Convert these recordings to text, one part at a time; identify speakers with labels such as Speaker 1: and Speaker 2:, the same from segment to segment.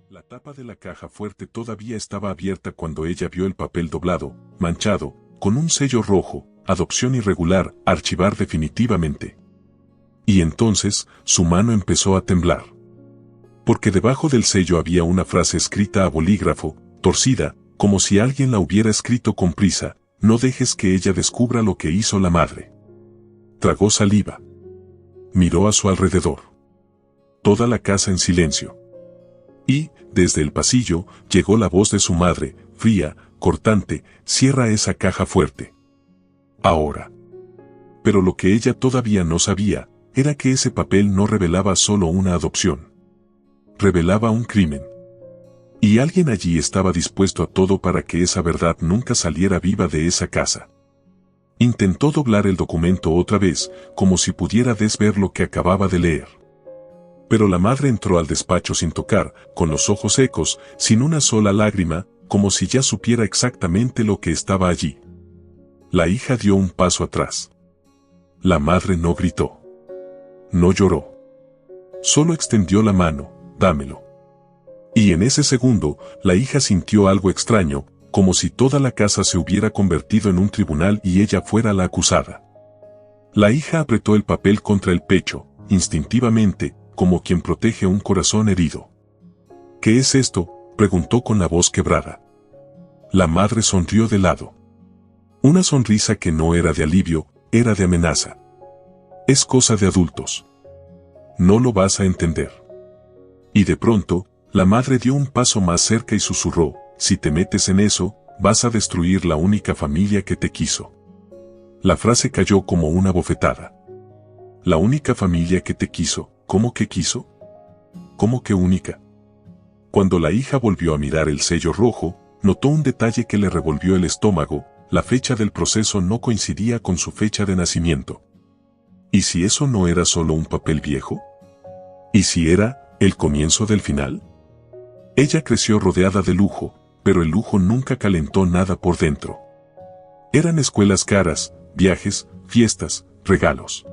Speaker 1: La tapa de la caja fuerte todavía estaba abierta cuando ella vio el papel doblado, manchado, con un sello rojo, adopción irregular, archivar definitivamente. Y entonces, su mano empezó a temblar. Porque debajo del sello había una frase escrita a bolígrafo, torcida, como si alguien la hubiera escrito con prisa: no dejes que ella descubra lo que hizo la madre. Tragó saliva. Miró a su alrededor. Toda la casa en silencio. Y, desde el pasillo, llegó la voz de su madre, fría, cortante: cierra esa caja fuerte. Ahora. Pero lo que ella todavía no sabía, era que ese papel no revelaba solo una adopción. Revelaba un crimen. Y alguien allí estaba dispuesto a todo para que esa verdad nunca saliera viva de esa casa. Intentó doblar el documento otra vez, como si pudiera desver lo que acababa de leer. Pero la madre entró al despacho sin tocar, con los ojos secos, sin una sola lágrima, como si ya supiera exactamente lo que estaba allí. La hija dio un paso atrás. La madre no gritó. No lloró. Solo extendió la mano: dámelo. Y en ese segundo, la hija sintió algo extraño, como si toda la casa se hubiera convertido en un tribunal y ella fuera la acusada. La hija apretó el papel contra el pecho, instintivamente, como quien protege un corazón herido. ¿Qué es esto?, preguntó con la voz quebrada. La madre sonrió de lado. Una sonrisa que no era de alivio, era de amenaza. Es cosa de adultos. No lo vas a entender. Y de pronto, la madre dio un paso más cerca y susurró: si te metes en eso, vas a destruir la única familia que te quiso. La frase cayó como una bofetada. La única familia que te quiso. ¿Cómo que quiso? ¿Cómo que única? Cuando la hija volvió a mirar el sello rojo, notó un detalle que le revolvió el estómago: la fecha del proceso no coincidía con su fecha de nacimiento. ¿Y si eso no era solo un papel viejo? ¿Y si era el comienzo del final? Ella creció rodeada de lujo, pero el lujo nunca calentó nada por dentro. Eran escuelas caras, viajes, fiestas, regalos.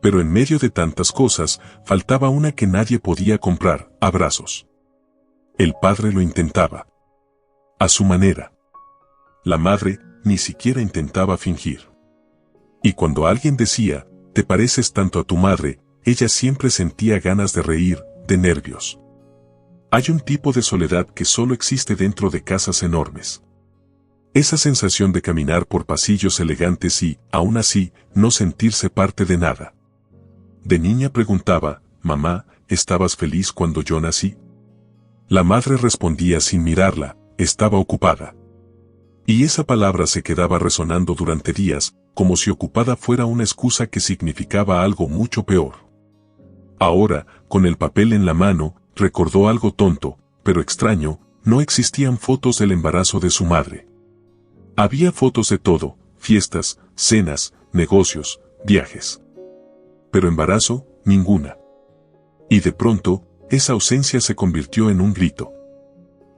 Speaker 1: Pero en medio de tantas cosas, faltaba una que nadie podía comprar: abrazos. El padre lo intentaba. A su manera. La madre ni siquiera intentaba fingir. Y cuando alguien decía: te pareces tanto a tu madre, ella siempre sentía ganas de reír, de nervios. Hay un tipo de soledad que solo existe dentro de casas enormes. Esa sensación de caminar por pasillos elegantes y, aún así, no sentirse parte de nada. De niña preguntaba: mamá, ¿estabas feliz cuando yo nací? La madre respondía sin mirarla: estaba ocupada. Y esa palabra se quedaba resonando durante días, como si ocupada fuera una excusa que significaba algo mucho peor. Ahora, con el papel en la mano, recordó algo tonto, pero extraño: no existían fotos del embarazo de su madre. Había fotos de todo: fiestas, cenas, negocios, viajes. Pero embarazo, ninguna. Y de pronto, esa ausencia se convirtió en un grito.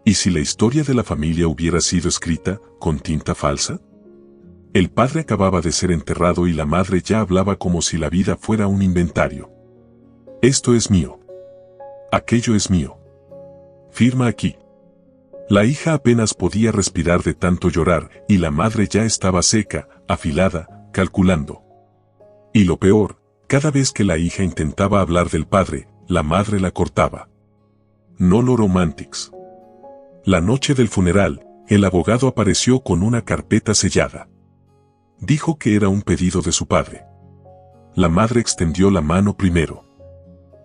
Speaker 1: ¿Y si la historia de la familia hubiera sido escrita con tinta falsa? El padre acababa de ser enterrado y la madre ya hablaba como si la vida fuera un inventario. Esto es mío. Aquello es mío. Firma aquí. La hija apenas podía respirar de tanto llorar, y la madre ya estaba seca, afilada, calculando. Y lo peor: cada vez que la hija intentaba hablar del padre, la madre la cortaba. No lo romantics. La noche del funeral, el abogado apareció con una carpeta sellada. Dijo que era un pedido de su padre. La madre extendió la mano primero.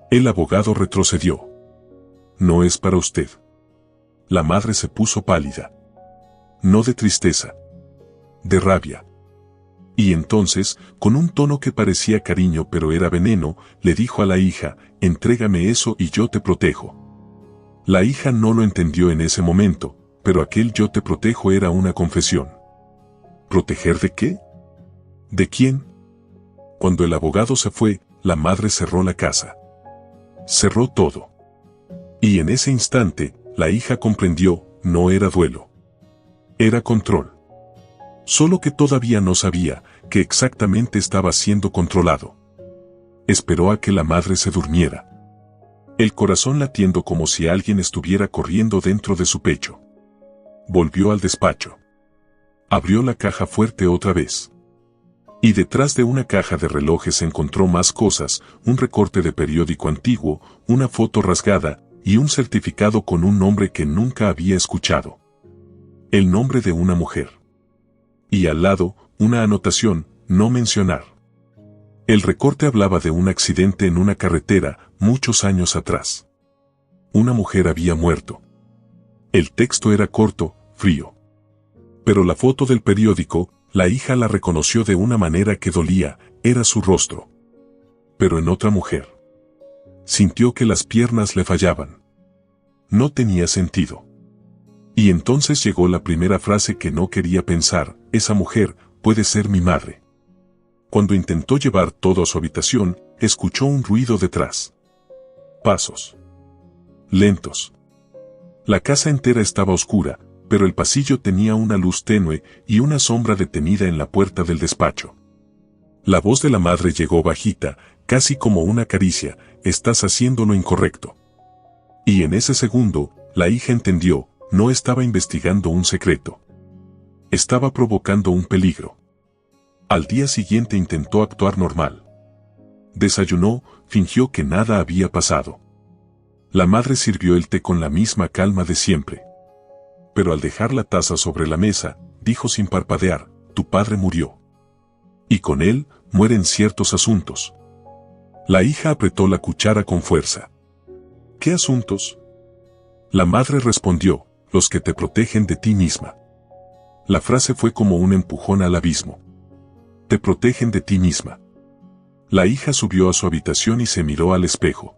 Speaker 1: El abogado retrocedió. No es para usted. La madre se puso pálida. No de tristeza. De rabia. Y entonces, con un tono que parecía cariño pero era veneno, le dijo a la hija: entrégame eso y yo te protejo. La hija no lo entendió en ese momento, pero aquel yo te protejo era una confesión. ¿Proteger de qué? ¿De quién? Cuando el abogado se fue, la madre cerró la casa. Cerró todo. Y en ese instante, la hija comprendió: no era duelo. Era control. Solo que todavía no sabía que exactamente estaba siendo controlado. Esperó a que la madre se durmiera. el corazón latiendo como si alguien estuviera corriendo dentro de su pecho. Volvió al despacho. Abrió la caja fuerte otra vez. Y detrás de una caja de relojes encontró más cosas, un recorte de periódico antiguo, una foto rasgada, y un certificado con un nombre que nunca había escuchado. El nombre de una mujer. Y al lado, una anotación, no mencionar. El recorte hablaba de un accidente en una carretera, muchos años atrás. Una mujer había muerto. El texto era corto, frío. Pero la foto del periódico, la hija la reconoció de una manera que dolía, era su rostro. Pero en otra mujer. Sintió que las piernas le fallaban. No tenía sentido. Y entonces llegó la primera frase que no quería pensar: esa mujer puede ser mi madre. Cuando intentó llevar todo a su habitación, escuchó un ruido detrás. Pasos. Lentos. La casa entera estaba oscura, pero el pasillo tenía una luz tenue y una sombra detenida en la puerta del despacho. La voz de la madre llegó bajita, casi como una caricia: estás haciendo lo incorrecto. Y en ese segundo, la hija entendió, no estaba investigando un secreto. Estaba provocando un peligro. Al día siguiente intentó actuar normal. Desayunó, fingió que nada había pasado. La madre sirvió el té con la misma calma de siempre. Pero al dejar la taza sobre la mesa, dijo sin parpadear: tu padre murió. Y con él, mueren ciertos asuntos. La hija apretó la cuchara con fuerza. ¿Qué asuntos? La madre respondió: los que te protegen de ti misma. La frase fue como un empujón al abismo. Te protegen de ti misma. La hija subió a su habitación y se miró al espejo.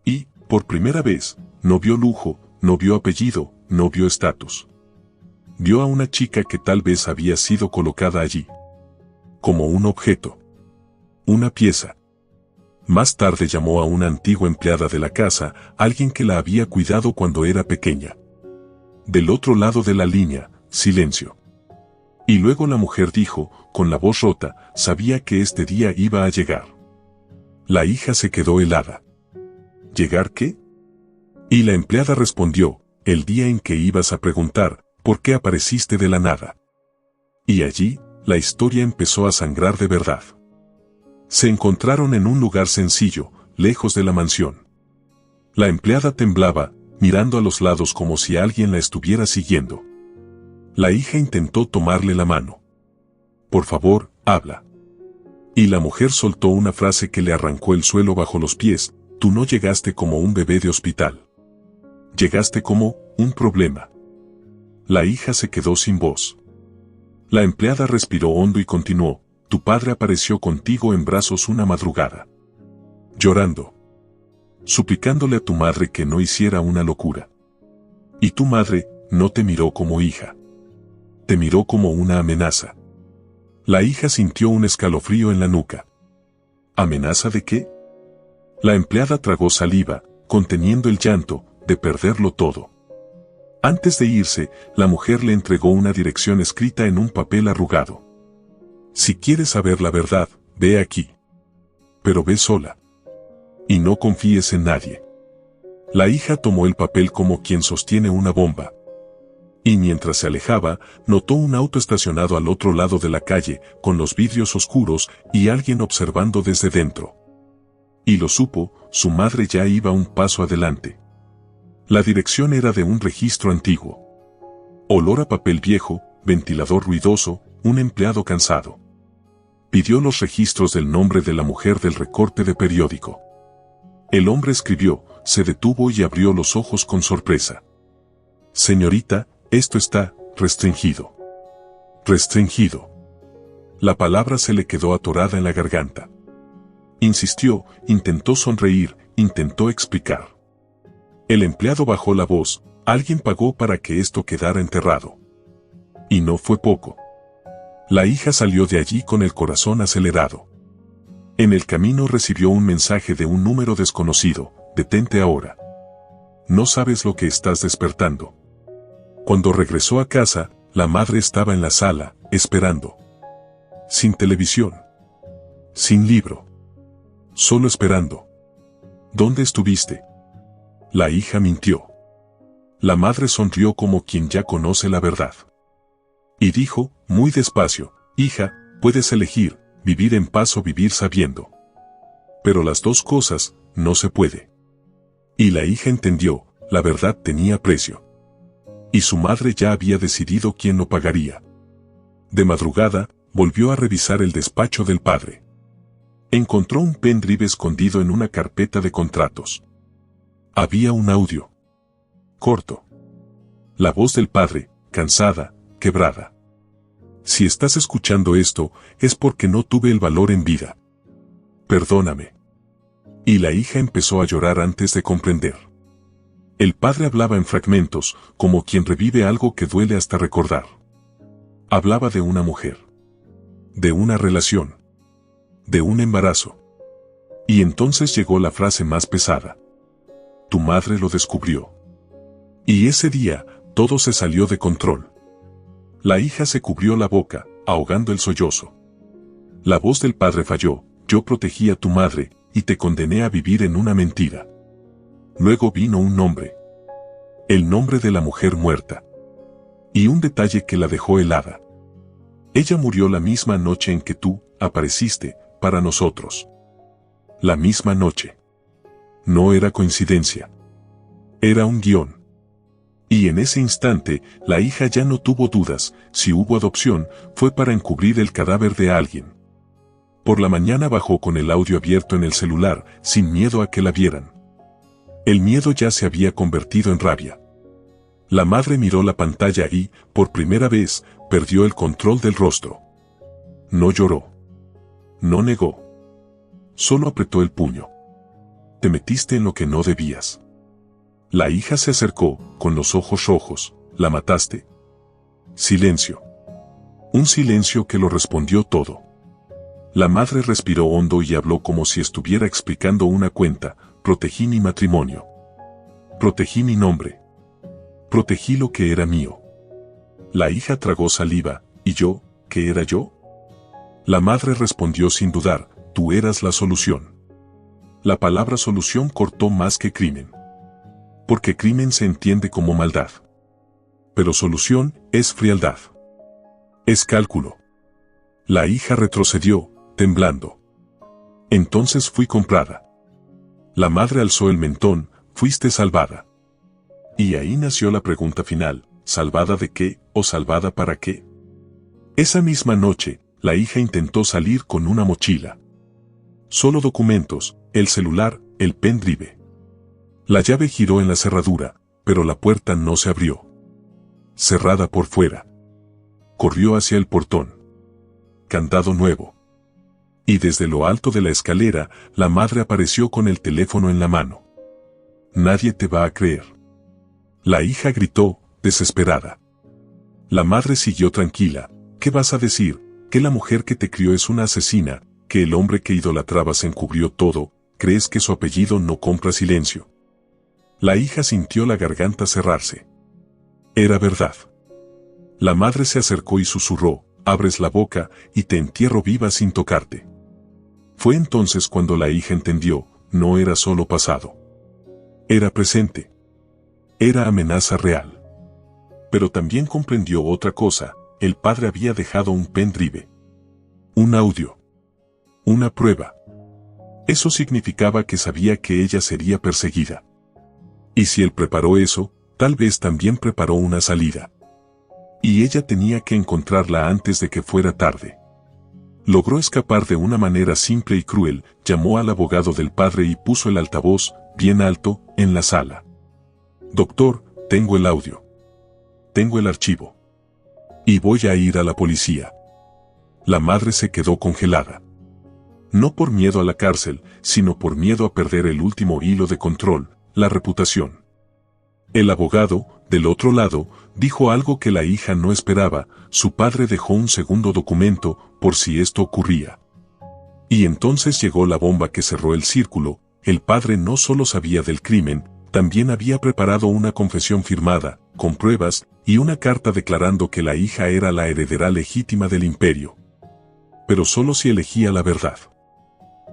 Speaker 1: Y, por primera vez, no vio lujo, no vio apellido, no vio estatus. Vio a una chica que tal vez había sido colocada allí. Como un objeto. Una pieza. Más tarde llamó a una antigua empleada de la casa, alguien que la había cuidado cuando era pequeña. Del otro lado de la línea, silencio. Y luego la mujer dijo, con la voz rota: sabía que este día iba a llegar. La hija se quedó helada. ¿Llegar qué? Y la empleada respondió: el día en que ibas a preguntar, ¿por qué apareciste de la nada? Y allí, la historia empezó a sangrar de verdad. Se encontraron en un lugar sencillo, lejos de la mansión. La empleada temblaba, mirando a los lados como si alguien la estuviera siguiendo. La hija intentó tomarle la mano. Por favor, habla. Y la mujer soltó una frase que le arrancó el suelo bajo los pies: tú no llegaste como un bebé de hospital. Llegaste como un problema. La hija se quedó sin voz. La empleada respiró hondo y continuó: tu padre apareció contigo en brazos una madrugada. Llorando. Suplicándole a tu madre que no hiciera una locura. Y tu madre no te miró como hija. Te miró como una amenaza. La hija sintió un escalofrío en la nuca. ¿Amenaza de qué? La empleada tragó saliva, conteniendo el llanto, de perderlo todo. Antes de irse, la mujer le entregó una dirección escrita en un papel arrugado. Si quieres saber la verdad, ve aquí. Pero ve sola. Y no confíes en nadie. La hija tomó el papel como quien sostiene una bomba. Y mientras se alejaba, notó un auto estacionado al otro lado de la calle, con los vidrios oscuros, y alguien observando desde dentro. Y lo supo, su madre ya iba un paso adelante. La dirección era de un registro antiguo. Olor a papel viejo, ventilador ruidoso, un empleado cansado. Pidió los registros del nombre de la mujer del recorte de periódico. El hombre escribió, se detuvo y abrió los ojos con sorpresa. Señorita, esto está restringido. Restringido. La palabra se le quedó atorada en la garganta. Insistió, intentó sonreír, intentó explicar. El empleado bajó la voz: alguien pagó para que esto quedara enterrado. Y no fue poco. La hija salió de allí con el corazón acelerado. En el camino recibió un mensaje de un número desconocido: detente ahora. No sabes lo que estás despertando. Cuando regresó a casa, la madre estaba en la sala, esperando. Sin televisión. Sin libro. Solo esperando. ¿Dónde estuviste? La hija mintió. La madre sonrió como quien ya conoce la verdad. Y dijo, muy despacio, hija, puedes elegir, vivir en paz o vivir sabiendo. Pero las dos cosas, no se puede. Y la hija entendió, la verdad tenía precio. Y su madre ya había decidido quién lo pagaría. De madrugada, volvió a revisar el despacho del padre. Encontró un pendrive escondido en una carpeta de contratos. Había un audio. Corto. La voz del padre, cansada, quebrada. Si estás escuchando esto, es porque no tuve el valor en vida. Perdóname. Y la hija empezó a llorar antes de comprender. El padre hablaba en fragmentos, como quien revive algo que duele hasta recordar. Hablaba de una mujer. De una relación. De un embarazo. Y entonces llegó la frase más pesada. Tu madre lo descubrió. Y ese día, todo se salió de control. La hija se cubrió la boca, ahogando el sollozo. La voz del padre falló, yo protegí a tu madre, y te condené a vivir en una mentira. Luego vino un nombre. El nombre de la mujer muerta. Y un detalle que la dejó helada. Ella murió la misma noche en que tú apareciste, para nosotros. La misma noche. No era coincidencia. Era un guión. Y en ese instante, la hija ya no tuvo dudas, si hubo adopción, fue para encubrir el cadáver de alguien. Por la mañana bajó con el audio abierto en el celular, sin miedo a que la vieran. El miedo ya se había convertido en rabia. La madre miró la pantalla y, por primera vez, perdió el control del rostro. No lloró. No negó. Solo apretó el puño. Te metiste en lo que no debías. La hija se acercó, con los ojos rojos. ¿La mataste? Silencio. Un silencio que lo respondió todo. La madre respiró hondo y habló como si estuviera explicando una cuenta. Protegí mi matrimonio. Protegí mi nombre. Protegí lo que era mío. La hija tragó saliva. ¿Y yo? ¿Qué era yo? La madre respondió sin dudar. Tú eras la solución. La palabra solución cortó más que crimen. Porque crimen se entiende como maldad. Pero solución es frialdad. Es cálculo. La hija retrocedió, temblando. Entonces fui comprada. La madre alzó el mentón, fuiste salvada. Y ahí nació la pregunta final, ¿salvada de qué o salvada para qué? Esa misma noche, la hija intentó salir con una mochila. Solo documentos, el celular, el pendrive. La llave giró en la cerradura, pero la puerta no se abrió. Cerrada por fuera. Corrió hacia el portón. Candado nuevo. Y desde lo alto de la escalera, la madre apareció con el teléfono en la mano. Nadie te va a creer. La hija gritó, desesperada. La madre siguió tranquila. ¿Qué vas a decir? Que la mujer que te crió es una asesina, que el hombre que idolatrabas encubrió todo, ¿crees que su apellido no compra silencio? La hija sintió la garganta cerrarse. Era verdad. La madre se acercó y susurró, abres la boca y te entierro viva sin tocarte. Fue entonces cuando la hija entendió, no era solo pasado. Era presente. Era amenaza real. Pero también comprendió otra cosa, el padre había dejado un pendrive. Un audio. Una prueba. Eso significaba que sabía que ella sería perseguida. Y si él preparó eso, tal vez también preparó una salida. Y ella tenía que encontrarla antes de que fuera tarde. Logró escapar de una manera simple y cruel, llamó al abogado del padre y puso el altavoz, bien alto, en la sala. Doctor, tengo el audio. Tengo el archivo. Y voy a ir a la policía. La madre se quedó congelada. No por miedo a la cárcel, sino por miedo a perder el último hilo de control, la reputación. El abogado, del otro lado, dijo algo que la hija no esperaba, su padre dejó un segundo documento, por si esto ocurría. Y entonces llegó la bomba que cerró el círculo, el padre no solo sabía del crimen, también había preparado una confesión firmada, con pruebas, y una carta declarando que la hija era la heredera legítima del imperio. Pero solo si elegía la verdad.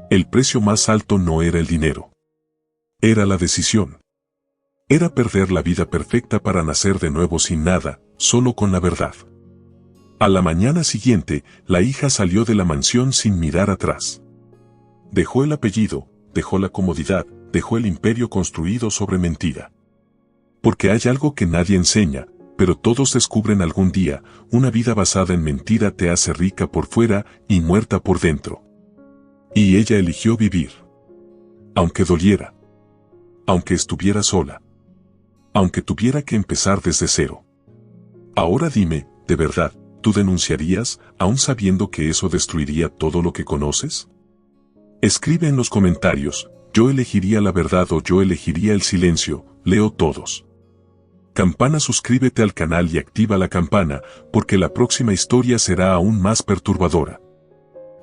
Speaker 1: El precio más alto no era el dinero. Era la decisión. Era perder la vida perfecta para nacer de nuevo sin nada, solo con la verdad. A la mañana siguiente, la hija salió de la mansión sin mirar atrás. Dejó el apellido, dejó la comodidad, dejó el imperio construido sobre mentira. Porque hay algo que nadie enseña, pero todos descubren algún día: una vida basada en mentira te hace rica por fuera y muerta por dentro. Y ella eligió vivir. Aunque doliera. Aunque estuviera sola. Aunque tuviera que empezar desde cero. Ahora dime, ¿de verdad, tú denunciarías, aún sabiendo que eso destruiría todo lo que conoces? Escribe en los comentarios: yo elegiría la verdad o yo elegiría el silencio. Leo todos. Campana, suscríbete al canal y activa la campana, porque la próxima historia será aún más perturbadora.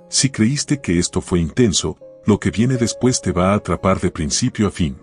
Speaker 1: Si creíste que esto fue intenso, lo que viene después te va a atrapar de principio a fin.